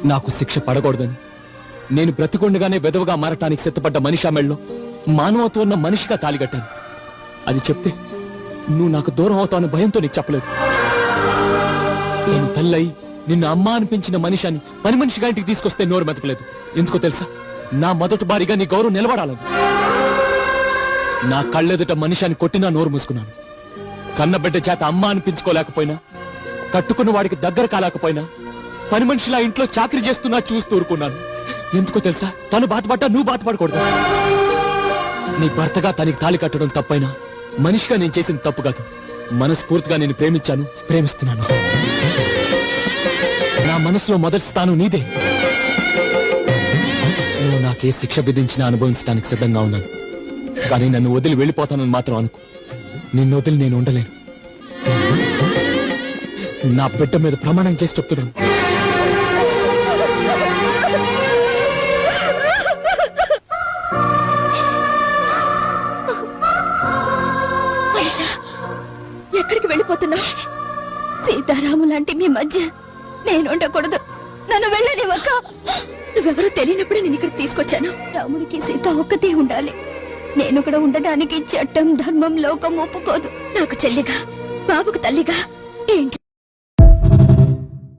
నాకు శిక్ష పడకూడదని నేను బ్రతికొండగానే వెదవగా మారటానికి సిద్ధపడ్డ మనిషి ఆమెళ్ళలో మానవత్వం ఉన్న మనిషిగా తాలిగట్టాను. అది చెప్తే నువ్వు నాకు దూరం అవుతావని భయంతో నీకు చెప్పలేదు. నేను తల్లై నిన్ను అమ్మ అనిపించిన మనిషి అని పని మనిషిగా ఇంటికి తీసుకొస్తే నోరు మెతకలేదు. ఎందుకో తెలుసా? నా మొదటి భారీగా నీ గౌరవం నిలబడాలని. నా కళ్ళెదుట మనిషి అని కొట్టినా నోరు మూసుకున్నాను. కన్నబిడ్డ చేత అమ్మ అనిపించుకోలేకపోయినా, కట్టుకున్న వాడికి దగ్గర కాలేకపోయినా, పని మనిషిలా ఇంట్లో చాకరీ చేస్తున్నా చూస్తూ ఊరుకున్నాను. ఎందుకో తెలుసా? తను బాధపడ్డా నువ్వు బాధపడకూడదు. నీ భర్తగా తనకి తాళి కట్టడం తప్పైనా మనిషిగా నేను చేసిన తప్పు కాదు. మనస్ఫూర్తిగా నేను ప్రేమించాను, ప్రేమిస్తున్నాను. నా మనసులో మొదటి స్థానం నీదే. నువ్వు నాకే శిక్ష విధించినా అనుభవించడానికి సిద్ధంగా ఉన్నాను. కానీ నన్ను వదిలి వెళ్ళిపోతానని మాత్రం అనుకో. నిన్ను వదిలి నేను ఉండలేను. నా బిడ్డ మీద ప్రమాణం చేసి చెప్తున్నాను. ఎక్కడికి వెళ్ళిపోతున్నా? సీతారాము లాంటి మీ మధ్య నేను ఉండకూడదు. నన్ను వెళ్ళనివ్వక. నువ్వెవరో తెలియనప్పుడే నేను ఇక్కడ తీసుకొచ్చాను. రాముడికి సీత ఒక్కతే ఉండాలి. నేను కూడా ఉండడానికి చట్టం, ధర్మం, లోకం ఒప్పుకోదు. నాకు చెల్లిగా, బాబుకు తల్లిగా ఈ ఇంట్లో